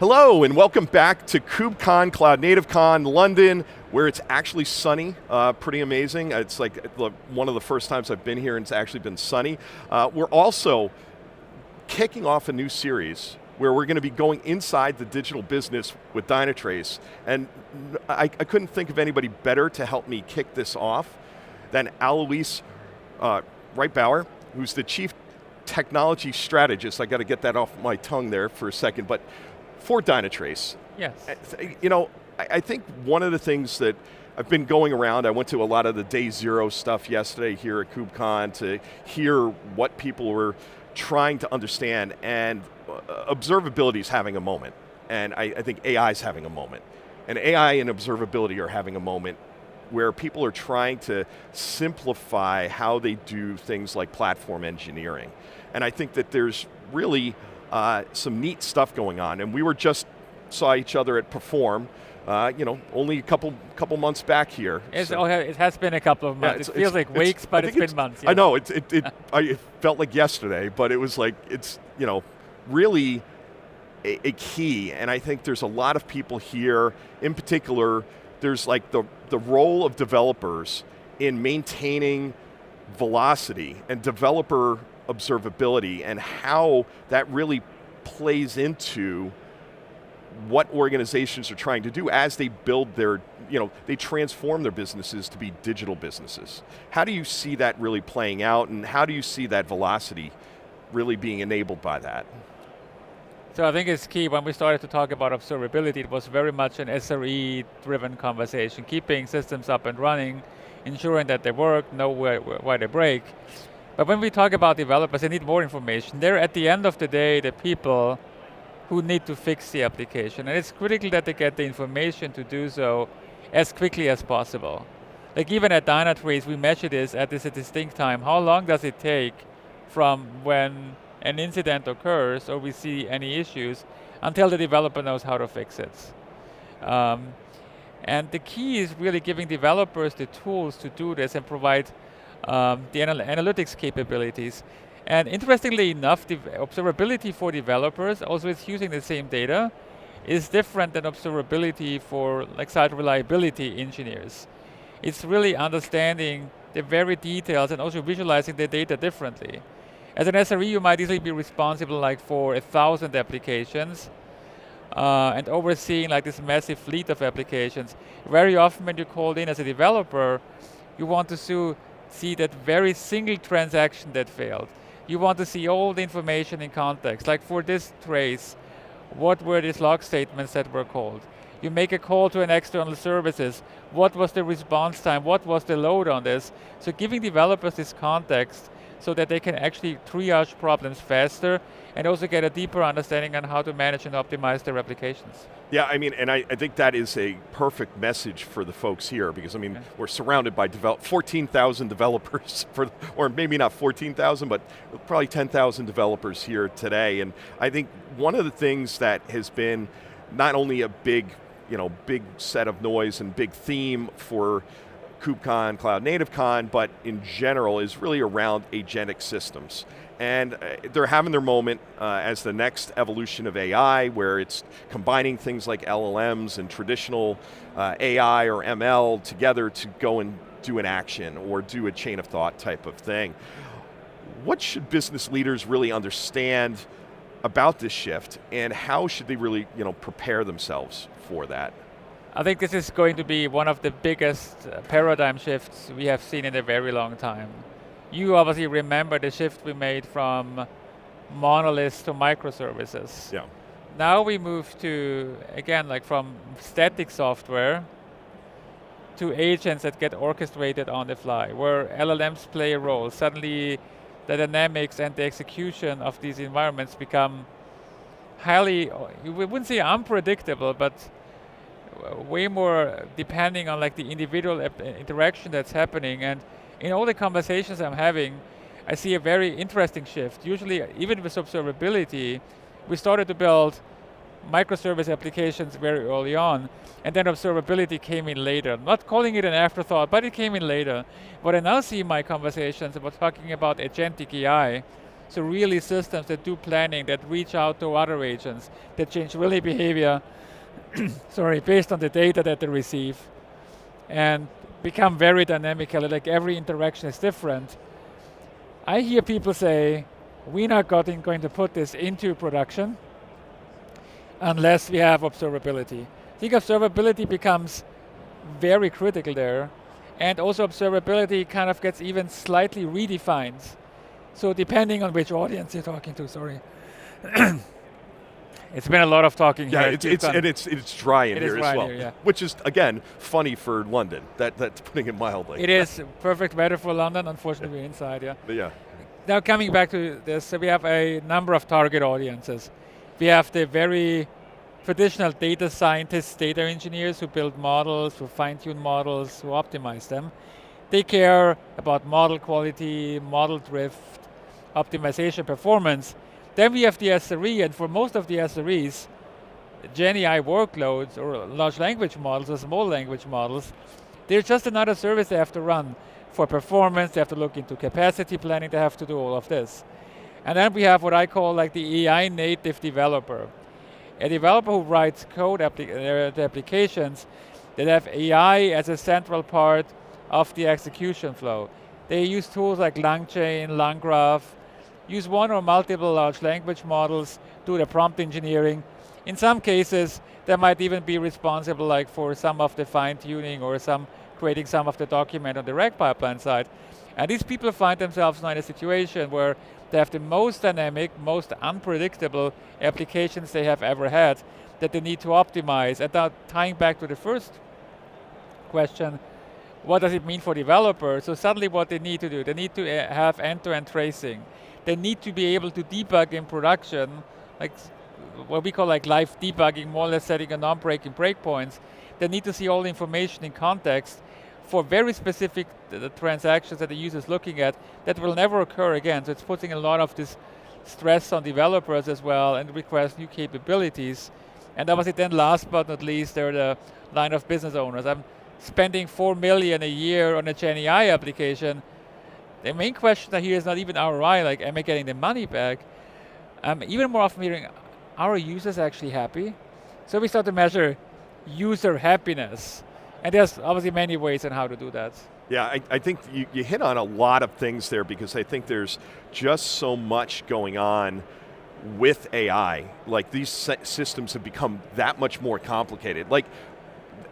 Hello and welcome back to KubeCon CloudNativeCon London, where it's actually sunny, pretty amazing. It's like one of the first times I've been here and it's actually been sunny. We're also kicking off a new series where we're going to be going inside the digital business with Dynatrace. And I couldn't think of anybody better to help me kick this off than Alois Reitbauer, who's the Chief Technology Strategist. I got to get that off my tongue there for a second, but for Dynatrace. Yes. You know, I think one of the things that I've been going around, I went to a lot of the day zero stuff yesterday here at KubeCon to hear what people were trying to understand, and observability is having a moment. And I think AI is having a moment. And AI and observability are having a moment where people are trying to simplify how they do things like platform engineering. And I think that there's really some neat stuff going on, and we saw each other at Perform, you know, only a couple months back here. It has been a couple of months. Yeah, it feels like weeks, but it's been months. Yes. I know, it felt like yesterday, but it was like, it's, you know, really a key, and I think there's a lot of people here, in particular, there's like the role of developers in maintaining velocity and developer observability and how that really plays into what organizations are trying to do as they build their, you know, they transform their businesses to be digital businesses. How do you see that really playing out, and how do you see that velocity really being enabled by that? So I think it's key. When we started to talk about observability, it was very much an SRE-driven conversation, keeping systems up and running, ensuring that they work, know why they break. But when we talk about developers, they need more information. They're, at the end of the day, the people who need to fix the application. And it's critical that they get the information to do so as quickly as possible. Like even at Dynatrace, we measure this at a distinct time. How long does it take from when an incident occurs or we see any issues until the developer knows how to fix it? And the key is really giving developers the tools to do this and provide the analytics capabilities. And interestingly enough, the observability for developers, also it's using the same data, is different than observability for like site reliability engineers. It's really understanding the very details and also visualizing the data differently. As an SRE, you might easily be responsible like for 1,000 applications and overseeing like this massive fleet of applications. Very often when you're called in as a developer, you want to see that very single transaction that failed. You want to see all the information in context. Like for this trace, what were these log statements that were called? You make a call to an external services. What was the response time? What was the load on this? So giving developers this context so that they can actually triage problems faster and also get a deeper understanding on how to manage and optimize their applications. Yeah, I mean, and I think that is a perfect message for the folks here, because I mean, we're surrounded by 14,000 developers, or maybe not 14,000, but probably 10,000 developers here today. And I think one of the things that has been not only a big set of noise and big theme for KubeCon, CloudNativeCon, but in general is really around agentic systems. And they're having their moment as the next evolution of AI, where it's combining things like LLMs and traditional AI or ML together to go and do an action or do a chain of thought type of thing. What should business leaders really understand about this shift, and how should they really prepare themselves for that? I think this is going to be one of the biggest paradigm shifts we have seen in a very long time. You obviously remember the shift we made from monoliths to microservices. Yeah. Now we move to, again, like from static software to agents that get orchestrated on the fly, where LLMs play a role. Suddenly the dynamics and the execution of these environments become highly, we wouldn't say unpredictable, but way more depending on like the individual interaction that's happening. And in all the conversations I'm having, I see a very interesting shift. Usually, even with observability, we started to build microservice applications very early on, and then observability came in later. I'm not calling it an afterthought, but it came in later. What I now see in my conversations about talking about agentic AI, So really systems that do planning, that reach out to other agents, that change really behavior, sorry, based on the data that they receive, and become very dynamical, like every interaction is different. I hear people say, we're not going to put this into production unless we have observability. I think observability becomes very critical there, and also observability kind of gets even slightly redefined. So depending on which audience you're talking to, sorry. It's been a lot of talking here. It's dry in here as well, yeah. Which is, again, funny for London. That's putting it mildly. It is perfect weather for London, unfortunately we're inside, yeah. But yeah. Now coming back to this, so we have a number of target audiences. We have the very traditional data scientists, data engineers who build models, who fine-tune models, who optimize them. They care about model quality, model drift, optimization, performance. Then we have the SRE, and for most of the SREs, Gen AI workloads or large language models or small language models, they're just another service they have to run. For performance, they have to look into capacity planning, they have to do all of this. And then we have what I call like the AI native developer. A developer who writes code applications that have AI as a central part of the execution flow. They use tools like LangChain, LangGraph, use one or multiple large language models, do the prompt engineering. In some cases, they might even be responsible like for some of the fine-tuning or creating some of the document on the reg pipeline side. And these people find themselves now in a situation where they have the most dynamic, most unpredictable applications they have ever had that they need to optimize. And now tying back to the first question, what does it mean for developers? So suddenly what they need to do, they need to have end-to-end tracing. They need to be able to debug in production, like what we call like live debugging, more or less setting a non-breaking breakpoints. They need to see all the information in context for very specific transactions that the user is looking at that will never occur again. So it's putting a lot of this stress on developers as well and requires new capabilities. And obviously then last but not least, they're the line of business owners. I'm spending $4 million a year on a Gen AI application. The main question I hear is not even ROI, like am I getting the money back? Even more often hearing, are our users actually happy? So we start to measure user happiness. And there's obviously many ways on how to do that. Yeah, I think you hit on a lot of things there because I think there's just so much going on with AI. Like these systems have become that much more complicated. Like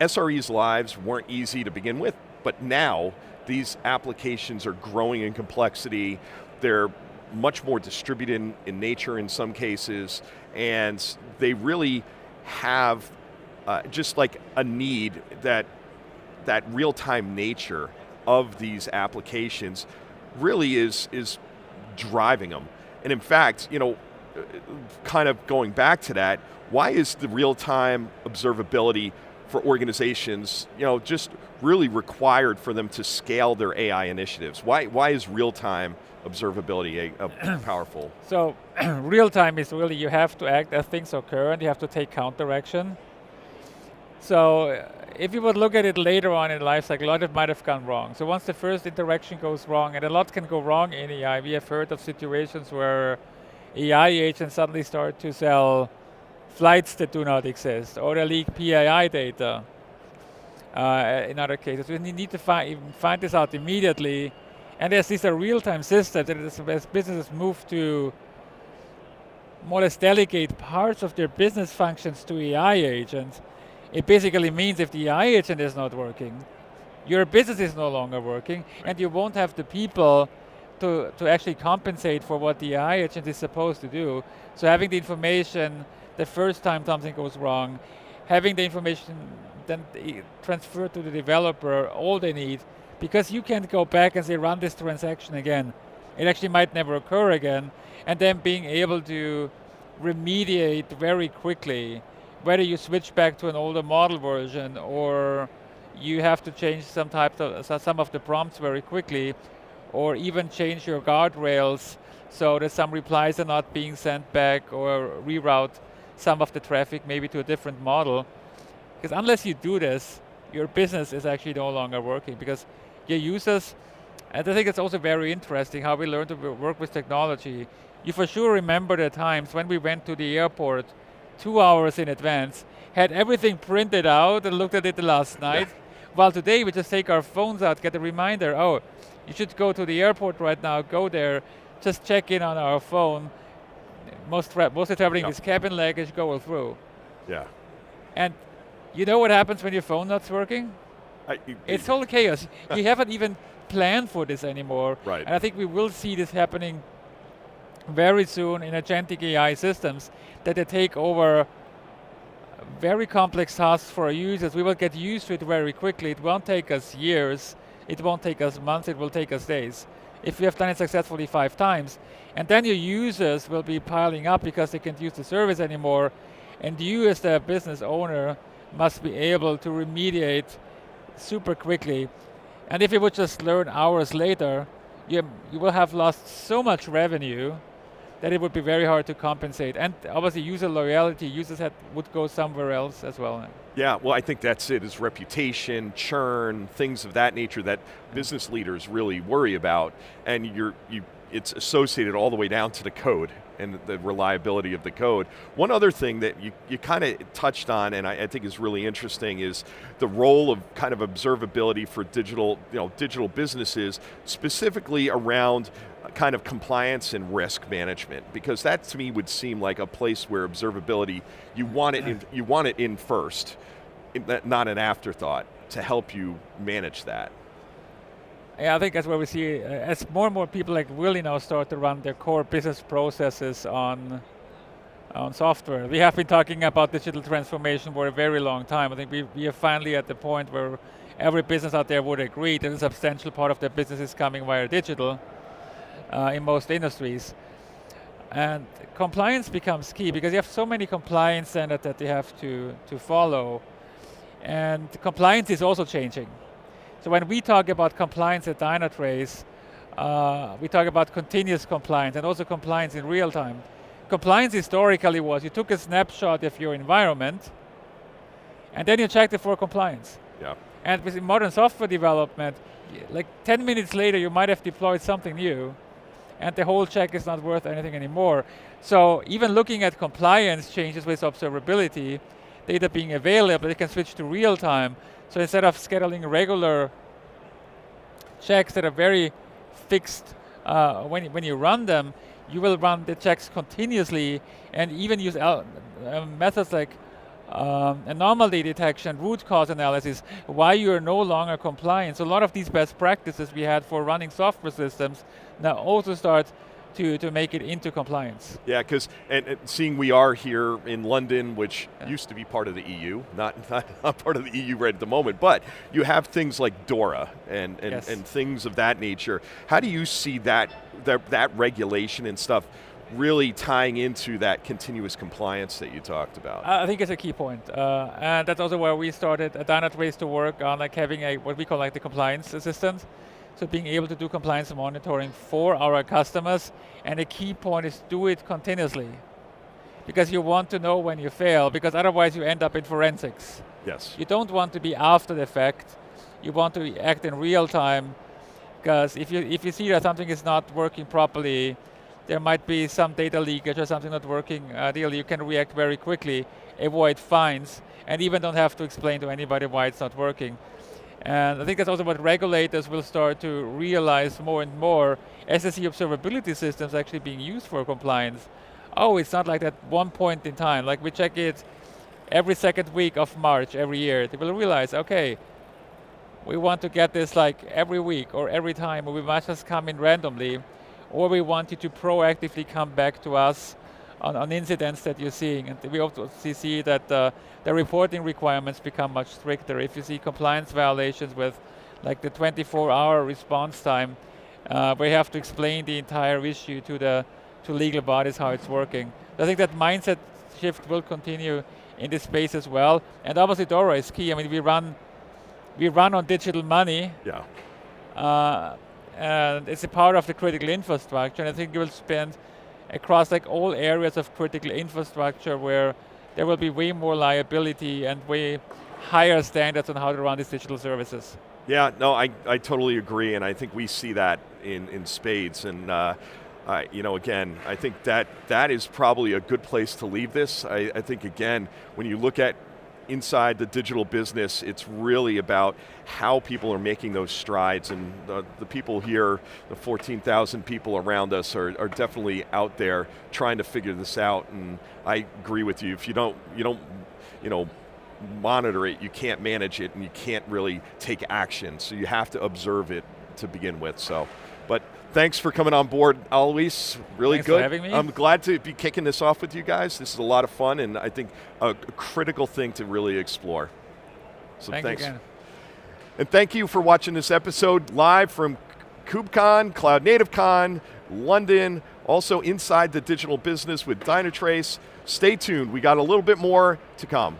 SRE's lives weren't easy to begin with, but now these applications are growing in complexity. They're much more distributed in nature in some cases, and they really have just like a need that real-time nature of these applications really is driving them. And in fact, you know, kind of going back to that, why is the real-time observability for organizations, you know, just really required for them to scale their AI initiatives? Why is real-time observability a powerful? So real-time is really you have to act as things occur and you have to take counteraction. So if you would look at it later on in life cycle, a lot of it might have gone wrong. So once the first interaction goes wrong, and a lot can go wrong in AI, we have heard of situations where AI agents suddenly start to sell flights that do not exist, or they leak PII data. In other cases, we need to find this out immediately. And as these are real-time systems, and as businesses move to more or less delegate parts of their business functions to AI agents, it basically means if the AI agent is not working, your business is no longer working, and you won't have the people to actually compensate for what the AI agent is supposed to do. So having the information the first time something goes wrong, having the information then transferred to the developer, all they need, because you can't go back and say run this transaction again. It actually might never occur again, and then being able to remediate very quickly, whether you switch back to an older model version or you have to change some of the prompts very quickly, or even change your guardrails so that some replies are not being sent back, or reroute some of the traffic maybe to a different model. Because unless you do this, your business is actually no longer working, because your users, And I think it's also very interesting how we learn to work with technology. You for sure remember the times when we went to the airport 2 hours in advance, had everything printed out and looked at it the last night. While today we just take our phones out, get a reminder, oh, you should go to the airport right now, go there, just check in on our phone. Most of the traveling is cabin luggage, go through. Yeah. And you know what happens when your phone not working? It's total chaos. You haven't even planned for this anymore. Right. And I think we will see this happening very soon in agentic AI systems, that they take over very complex tasks for our users. We will get used to it very quickly. It won't take us years, it won't take us months, it will take us days. If we have done it successfully 5 times, and then your users will be piling up because they can't use the service anymore, and you as the business owner must be able to remediate super quickly. And if you would just learn hours later, you will have lost so much revenue that it would be very hard to compensate. And obviously user loyalty, users would go somewhere else as well. Yeah, well I think that's it, is reputation, churn, things of that nature that business leaders really worry about, and it's associated all the way down to the code and the reliability of the code. One other thing that you kind of touched on, and I think is really interesting, is the role of kind of observability for digital businesses, specifically around kind of compliance and risk management, because that to me would seem like a place where observability, you want it in first, not an afterthought, to help you manage that. Yeah, I think that's where we see, as more and more people really now start to run their core business processes on software. We have been talking about digital transformation for a very long time. I think we are finally at the point where every business out there would agree that a substantial part of their business is coming via digital in most industries. And compliance becomes key because you have so many compliance standards that you have to follow. And compliance is also changing. So when we talk about compliance at Dynatrace, we talk about continuous compliance and also compliance in real time. Compliance historically was you took a snapshot of your environment and then you checked it for compliance. Yeah. And with modern software development, like 10 minutes later you might have deployed something new and the whole check is not worth anything anymore. So even looking at compliance changes with observability, data being available, they can switch to real time. So instead of scheduling regular checks that are very fixed when you run them, you will run the checks continuously and even use methods like anomaly detection, root cause analysis, why you are no longer compliant. So a lot of these best practices we had for running software systems now also start to make it into compliance. Yeah, because and seeing we are here in London, which used to be part of the EU, not part of the EU right at the moment, but you have things like DORA and things of that nature. How do you see that regulation and stuff really tying into that continuous compliance that you talked about? I think it's a key point. And that's also where we started at Dynatrace to work on having what we call the compliance assistant. So being able to do compliance monitoring for our customers, and the key point is do it continuously. Because you want to know when you fail, because otherwise you end up in forensics. Yes. You don't want to be after the fact, you want to act in real time, because if you see that something is not working properly, there might be some data leakage or something not working ideally, you can react very quickly, avoid fines, and even don't have to explain to anybody why it's not working. And I think that's also what regulators will start to realize more and more as they see observability systems actually being used for compliance. Oh, it's not like that one point in time, like we check it every second week of March every year. They will realize, okay, we want to get this every week or every time, or we might just come in randomly, or we want you to proactively come back to us on incidents that you're seeing. And we also see that the reporting requirements become much stricter. If you see compliance violations with the 24-hour response time, we have to explain the entire issue to legal bodies how it's working. I think that mindset shift will continue in this space as well. And obviously DORA is key. I mean, we run on digital money. Yeah. And it's a part of the critical infrastructure. And I think you will spend across all areas of critical infrastructure where there will be way more liability and way higher standards on how to run these digital services. Yeah, no, I totally agree, and I think we see that in spades. And again, I think that is probably a good place to leave this. I think again, when you look at inside the digital business, it's really about how people are making those strides, and the people here, the 14,000 people around us are definitely out there trying to figure this out, and I agree with you. If you don't monitor it, you can't manage it, and you can't really take action, so you have to observe it to begin with. So, but thanks for coming on board, Alois. Really Thanks good. for having me. I'm glad to be kicking this off with you guys. This is a lot of fun, and I think a critical thing to really explore. So Thank thanks. you again. And thank you for watching this episode live from KubeCon CloudNativeCon London, also inside the digital business with Dynatrace. Stay tuned, we got a little bit more to come.